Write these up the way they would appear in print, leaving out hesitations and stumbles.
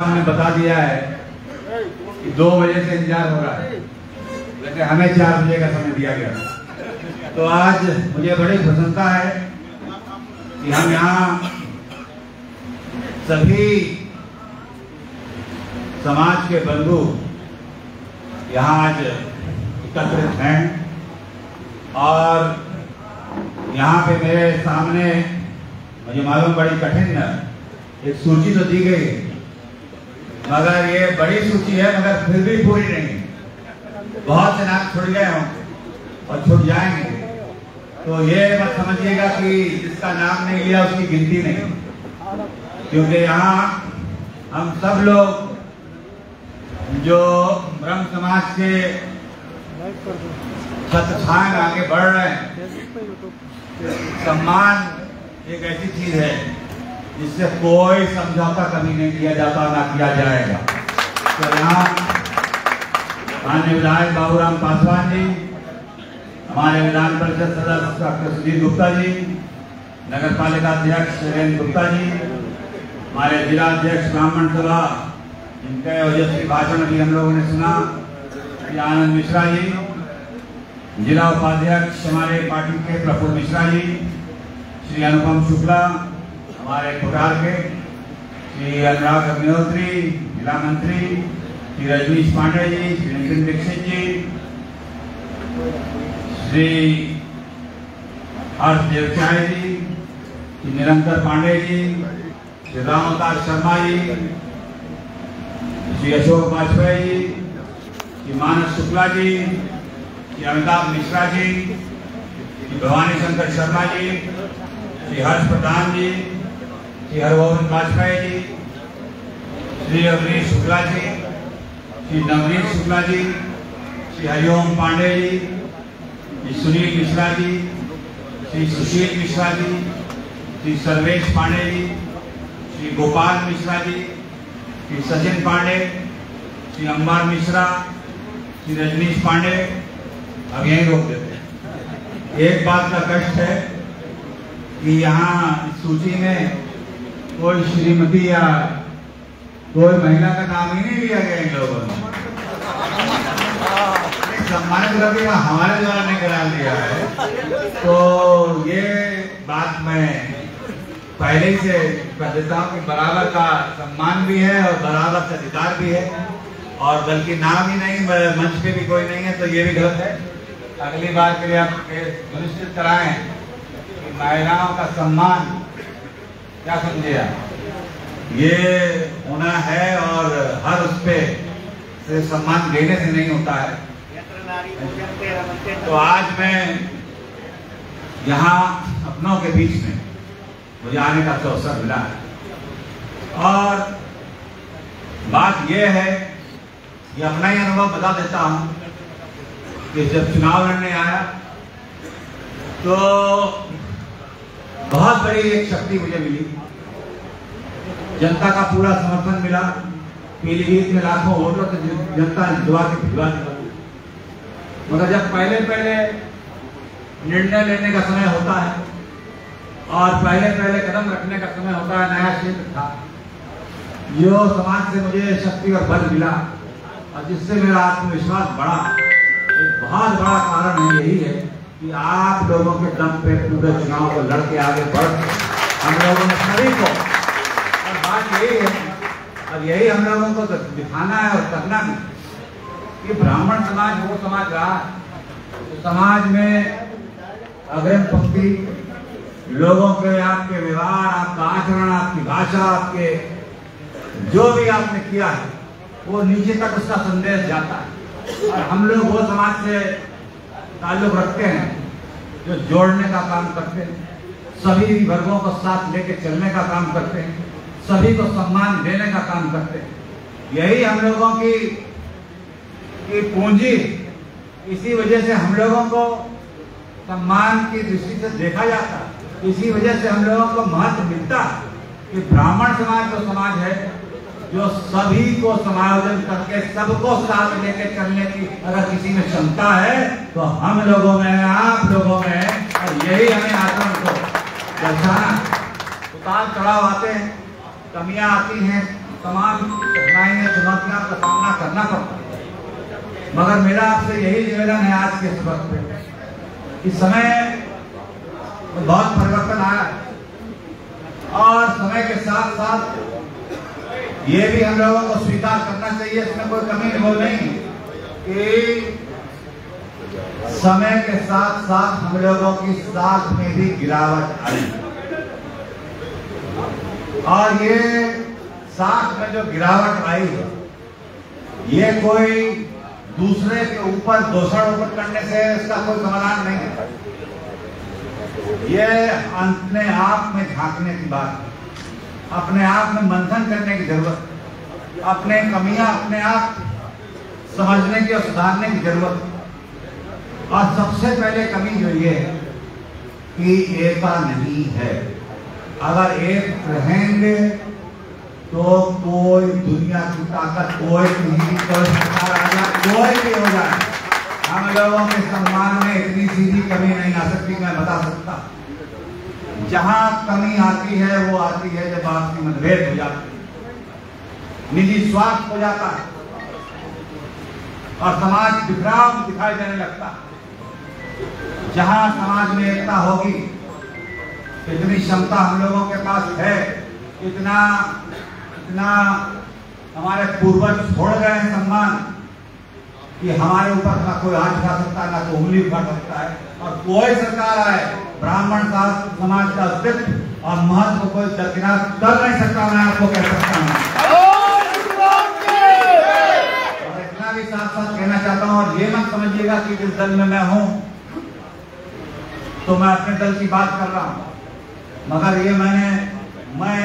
हमने बता दिया है कि 2 बजे से इंतजार हो रहा है, लेकिन हमें 4 बजे का समय दिया गया। तो आज मुझे बड़ी प्रसन्नता है कि हम यहाँ सभी समाज के बंधु यहाँ आज एकत्रित हैं और यहाँ पे मेरे सामने मुझे मालूम बड़ी कठिन एक सूची तो दी गई, मगर ये बड़ी सूची है, मगर फिर भी पूरी नहीं। बहुत से नाम छूट गए हों और छूट जाएंगे, तो ये मत समझिएगा कि जिसका नाम नहीं लिया उसकी गिनती नहीं, क्योंकि यहाँ हम सब लोग जो ब्रह्म समाज के छत्रछाया आगे बढ़ रहे हैं। सम्मान एक ऐसी चीज है जिससे कोई समझौता कभी नहीं किया जाता, ना किया जाएगा। तो यहाँ माननीय विधायक बाबूराम पासवान जी, हमारे विधान परिषद सदस्य डॉक्टर सुधीर गुप्ता जी, नगर पालिका अध्यक्ष वीरेंद्र गुप्ता जी, हमारे जिला अध्यक्ष ब्राह्मण सभा जिनके ओजस्वी भाषण भी हम लोगों ने सुना, श्री आनंद मिश्रा जी, जिला उपाध्यक्ष हमारे पार्टी के प्रफुल्ल मिश्रा जी, श्री अनुपम शुक्ला हमारे कोटार के, श्री अनुराग अग्निहोत्री जिला मंत्री, श्री रजनीश पांडे जी, श्री नितिन दीक्षित जी, श्री हर्ष देवचाय जी, श्री निरंतर पांडे जी, श्री राम अवतार शर्मा जी, श्री अशोक वाजपेयी जी, श्री मानस शुक्ला जी, श्री अमिताभ मिश्रा जी, श्री भवानी शंकर शर्मा जी, श्री हर्ष प्रधान जी, श्री हरगोविंद वाजपेयी जी, श्री अवनीश शुक्ला जी, श्री नवनीत शुक्ला जी, श्री हरिओम पांडे जी, श्री सुनील मिश्रा जी, श्री सुशील मिश्रा जी, श्री सर्वेश पांडे जी, श्री गोपाल मिश्रा जी, श्री सचिन पांडे, श्री अंबार मिश्रा, श्री रजनीश पांडे। अब यहीं रोक देते हैं। एक बात का कष्ट है कि यहाँ सूची में कोई श्रीमती या कोई महिला का नाम ही नहीं लिया गया इन लोगों ने। सम्मानित करके हमारे द्वारा नहीं करा दिया है, तो ये बात मैं पहले ही से कह देता हूँ कि बराबर का सम्मान भी है और बराबर का अधिकार भी है, और बल्कि नाम ही नहीं, मंच पे भी कोई नहीं है, तो ये भी गलत है। अगली बार के लिए आप सुनिश्चित कराएं कि महिलाओं का सम्मान, क्या समझे आप, ये होना है और हर उस पे से सम्मान देने से नहीं होता है। तो आज मैं यहाँ अपनों के बीच में मुझे आने का अवसर मिला है, और बात यह है कि अपना ही अनुभव बता देता हूँ कि जब चुनाव लड़ने आया तो बहुत बड़ी एक शक्ति मुझे मिली, जनता का पूरा समर्थन मिला। पीलीभीत में लाखों वोटों से जनता ने दुआ के भिजवा दिया, मगर जब पहले निर्णय लेने का समय होता है और पहले कदम रखने का समय होता है, नया क्षेत्र था, जो समाज से मुझे शक्ति और बल मिला और जिससे मेरा आत्मविश्वास बढ़ा। एक बहुत बड़ा कारण यही है कि आप लोगों के दम पे पूरे चुनाव को लड़के आगे बढ़ हम लोगों ने सभी को, और बात यही है और यही हम लोगों को दिखाना है और करना भी कि ब्राह्मण समाज वो समाज रहा है, तो समाज में अग्रिम पंक्ति लोगों के, आपके व्यवहार, आपका आचरण, आपकी भाषा, आपके जो भी आपने किया है वो नीचे तक उसका संदेश जाता है। और हम लोग वो समाज से ताल्लुक रखते हैं जो जोड़ने का काम करते हैं, सभी वर्गों को साथ लेके चलने का काम करते हैं, सभी को सम्मान देने का काम करते हैं। यही हम लोगों की पूंजी, इसी वजह से हम लोगों को सम्मान की दृष्टि से देखा जाता है, इसी वजह से हम लोगों को महत्व मिलता है कि ब्राह्मण समाज जो समाज है जो सभी को समायोजन करके सबको साथ लेके चलने की अगर किसी में क्षमता है तो हम लोगों में, आप लोगों में है, और यही हमें आचरण को दर्शाना। उतार चढ़ाव आते हैं, कमियां आती हैं, तमाम चुनौतियों का सामना करना पड़ता है। मगर मेरा आपसे यही निवेदन है आज के इस वक्त पे, इस समय बहुत परिवर्तन आया और समय के साथ साथ ये भी हम लोगों को स्वीकार करना चाहिए, इसमें कोई कमी नहीं कि समय के साथ साथ हम लोगों की साख में भी गिरावट आई और ये साख में जो गिरावट आई है ये कोई दूसरे के ऊपर दोषारोपण करने से इसका कोई समाधान नहीं है। ये अपने आप में झांकने की बात है, अपने आप में मंथन करने की जरूरत है, अपने कमियां अपने आप समझने की और सुधारने की जरूरत है। और सबसे पहले कमी जो ये है कि एकता नहीं है। अगर एक रहेंगे तो कोई दुनिया की ताकत कोई नहीं, कोई सरकार आ जाए, कोई भी हो जाए, हम लोगों के सम्मान में इतनी सीधी कमी नहीं आ सकती। मैं बता सकता जहां कमी आती है वो आती है जब आपकी मतभेद हो जाती है, निजी स्वार्थ हो जाता है और समाज बिखराव दिखाई देने लगता है। जहां समाज में एकता होगी, इतनी क्षमता हम लोगों के पास है, इतना हमारे पूर्वज छोड़ गए हैं सम्मान कि हमारे ऊपर ना कोई हाथ उठा सकता है, ना कोई उंगली उठा सकता है। और कोई सरकार आए, ब्राह्मण समाज का अस्तित्व और महत्व कोई दरकिनार कर नहीं सकता। मैं आपको कह सकता हूँ और इतना भी साथ साथ कहना चाहता हूँ, और ये मत समझिएगा कि जिस दल में मैं हूँ तो मैं अपने दल की बात कर रहा हूँ, मगर ये मैं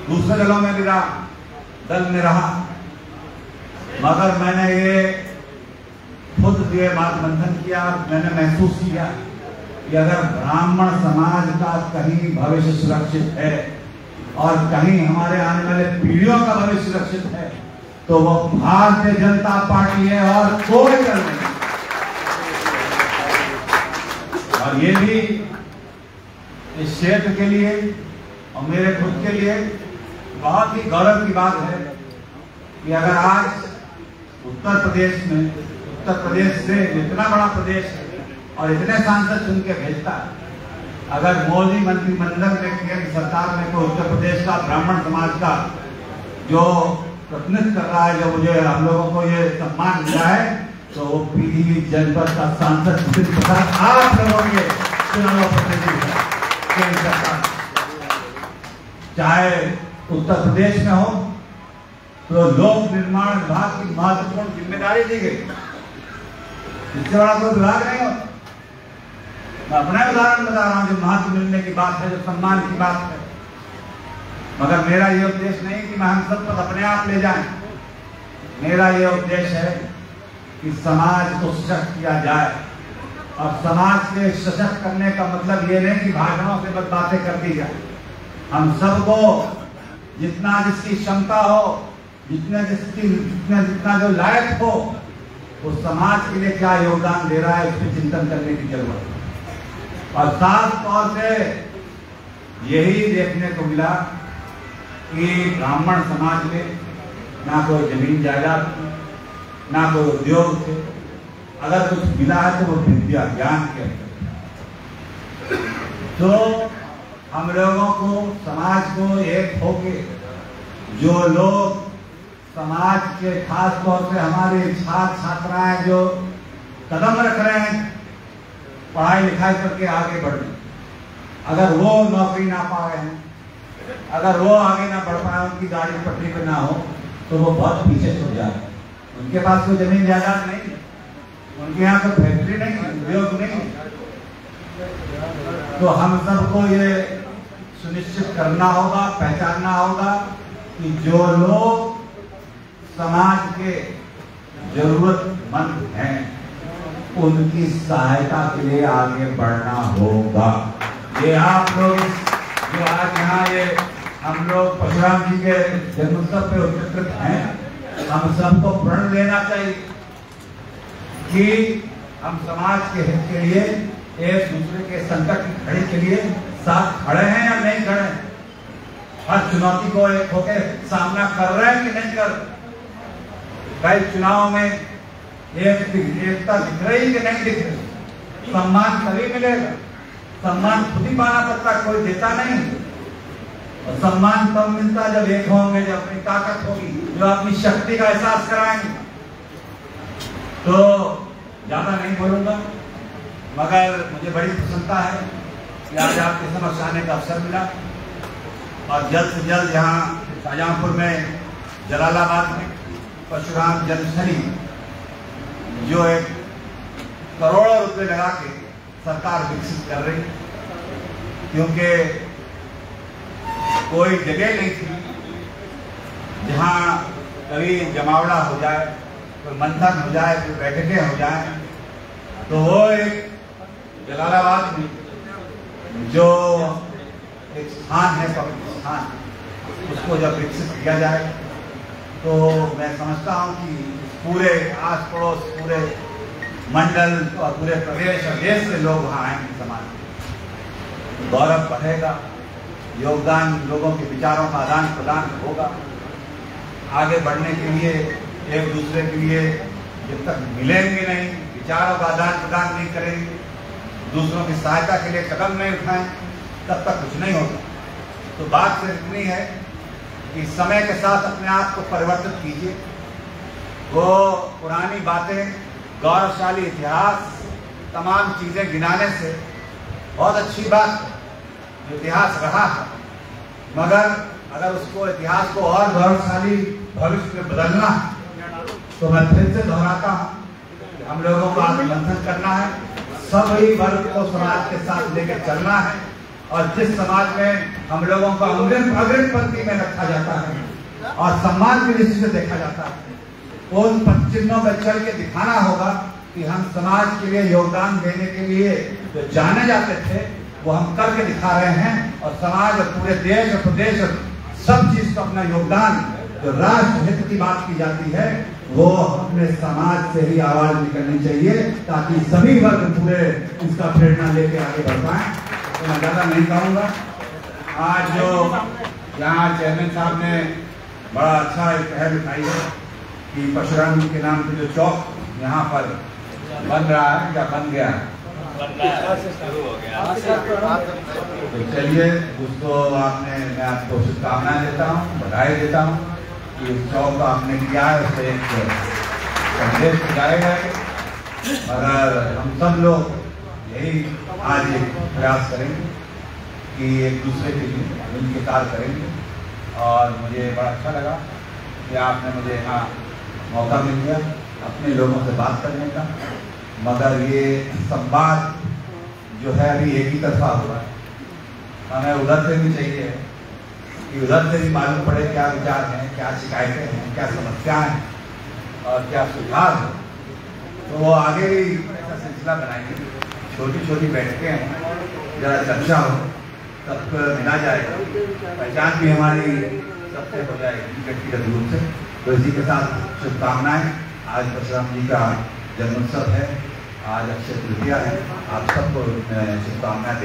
दूसरे दलों में भी रहा, दल में रहा, मगर मैंने ये खुद ये बात मंथन किया, मैंने महसूस किया कि अगर ब्राह्मण समाज का कहीं भविष्य सुरक्षित है और कहीं हमारे आने वाले पीढ़ियों का भविष्य सुरक्षित है तो वो भारतीय जनता पार्टी है और कोई दल नहीं। और ये भी इस क्षेत्र के लिए और मेरे खुद के लिए बहुत ही गौरव की बात है कि अगर आज उत्तर प्रदेश से इतना बड़ा प्रदेश है और इतने सांसद चुन के भेजता है, अगर मोदी मंत्रिमंडल में केंद्र सरकार में कोई उत्तर प्रदेश का ब्राह्मण समाज का जो प्रतिनिधित्व कर रहा है, जो मुझे हम लोगों को ये सम्मान मिला है, तो वो पीलीभीत जनपद का सांसद आप लोगों के चुनाव प्रतिनिधि है। केंद्र सरकार चाहे उत्तर प्रदेश में हो तो लोक निर्माण विभाग की महत्वपूर्ण जिम्मेदारी दी गई, इससे बड़ा कोई विभाग नहीं हो। मैं अपना उदाहरण बता रहा हूं, जो महत्व मिलने की बात है, जो सम्मान की बात है। मगर मेरा ये उद्देश्य नहीं कि मैं हम सब पद अपने आप ले जाएं, मेरा ये उद्देश्य है कि समाज को सशक्त किया जाए। और समाज के सशक्त करने का मतलब ये नहीं कि भाषणों से बस बातें कर दी जाए। हम सबको जितना जिसकी क्षमता हो, जितना जो लायक हो, वो समाज के लिए क्या योगदान दे रहा है, उस पर चिंतन करने की जरूरत है। और खास तौर से यही देखने को मिला कि ब्राह्मण समाज में ना कोई जमीन जायदाद थी, ना कोई उद्योग थे, अगर कुछ मिला है तो वो विद्या ज्ञान के अंदर। तो हम लोगों को, समाज को एक होके, जो लोग समाज के खास तौर से हमारे छात्र छात्राएं जो कदम रख रहे हैं पढ़ाई लिखाई करके आगे बढ़ने, अगर वो नौकरी ना पा रहे हैं, अगर वो आगे ना बढ़ पाए, उनकी गाड़ी पटरी पे ना हो, तो वो बहुत पीछे छूट जाए। उनके पास कोई जमीन जायदाद नहीं, उनके यहाँ कोई फैक्ट्री नहीं, उद्योग नहीं। तो हम सबको ये सुनिश्चित करना होगा, पहचानना होगा कि जो लोग समाज के जरूरतमंद हैं उनकी सहायता के लिए आगे बढ़ना होगा। ये आप लोग जो आज यहाँ ये हम लोग परशुराम जी के जन्मोत्सव पे एकत्रित हैं, हम सबको प्रण लेना चाहिए कि हम समाज के हित के लिए, एक दूसरे के संकट की घड़ी के लिए साथ खड़े हैं या नहीं खड़े हैं, हर चुनौती को एक होकर सामना कर रहे हैं कि नहीं कर रहे। कई चुनाव में एकता दिख रही कि नहीं दिख रही। सम्मान तभी मिलेगा, सम्मान खुद ही पाना पड़ता, कोई देता नहीं। और सम्मान तब मिलता जब एक होंगे, जब अपनी ताकत होगी, जो अपनी शक्ति का एहसास कराएंगे। तो ज्यादा नहीं बोलूंगा, मगर मुझे बड़ी प्रसन्नता है कि आज आपके समक्ष आने का अवसर मिला और जल्द से जल्द यहाँ शाहजहांपुर में, जलालाबाद में परशुराम जन्मस्थली जो एक करोड़ों रुपए लगा के सरकार विकसित कर रही, क्योंकि कोई जगह नहीं थी जहां कभी जमावड़ा हो जाए, कोई मंथन हो जाए, कोई बैठकें हो जाए। तो वो एक जलालाबाद में जो एक स्थान है, पवित्र स्थान, उसको जब विकसित किया जाए तो मैं समझता हूं कि पूरे आस पड़ोस, पूरे मंडल और पूरे प्रदेश और देश से लोग वहां आएंगे। समाज गौरव बढ़ेगा, योगदान, लोगों के विचारों का आदान प्रदान होगा। आगे बढ़ने के लिए, एक दूसरे के लिए जब तक मिलेंगे नहीं, विचारों का आदान प्रदान नहीं करेंगे, दूसरों की सहायता के लिए कदम नहीं उठाएं, तब तक कुछ नहीं होगा। तो बात सिर्फ इतनी है कि समय के साथ अपने आप को परिवर्तित कीजिए। वो पुरानी बातें, गौरवशाली इतिहास, तमाम चीजें गिनाने से बहुत अच्छी बात है, जो इतिहास रहा है, मगर अगर उसको इतिहास को और गौरवशाली भविष्य में बदलना है तो मैं फिर से दोहराता हूँ, हम लोगों को आत्ममंथन करना है, सभी वर्ग को समाज के साथ लेकर चलना है। और जिस समाज में हम लोगों को अग्रिम पंक्ति में रखा जाता है और सम्मान की दृष्टि से देखा जाता है, उन चिन्हों पर चल के दिखाना होगा कि हम समाज के लिए योगदान देने के लिए जो जाने जाते थे वो हम करके दिखा रहे हैं। और समाज और पूरे देश और प्रदेश और सब चीज को अपना योगदान, जो राष्ट्र हित की बात की जाती है, वो अपने समाज से ही आवाज निकलनी चाहिए, ताकि सभी वर्ग पूरे इसका प्रेरणा लेके आगे बढ़ पाए। तो मैं ज्यादा नहीं कहूँगा। आज जो यहाँ चेयरमैन साहब ने बड़ा अच्छा एक पहल उठाई है कि परशुराम जी के नाम पे जो चौक यहाँ पर बन रहा है या बन गया है, तो चलिए उसको मैं आपको शुभकामनाएं देता हूँ, बधाई देता हूँ कि उस चौक का आपने किया है, उससे एक संदेश जाएगा। अगर हम सब लोग यही आज एक प्रयास करेंगे कि एक दूसरे के लिए मिलकर कार्य करेंगे। और मुझे बड़ा अच्छा लगा कि आपने मुझे यहाँ मौका मिल गया अपने लोगों से बात करने का, मगर ये संवाद जो है अभी एक ही तरफा हुआ है। हमें उधर से भी चाहिए कि उधर से भी मालूम पड़े क्या विचार हैं, क्या शिकायतें हैं, क्या समस्याएं हैं और क्या सुधार है। तो वो आगे भी ऐसा सिलसिला बनाएंगे, छोटी छोटी बैठकें हैं, जरा चर्चा हो, तब मिला जाएगा, पहचान भी हमारी सबसे हो जाएगी व्यक्तिगत रूप से। तो इसी के साथ शुभकामनाएं। आज परशुराम जी का जन्मोत्सव है, आज अक्षय तृतीया है, आप सबको शुभकामनाएं।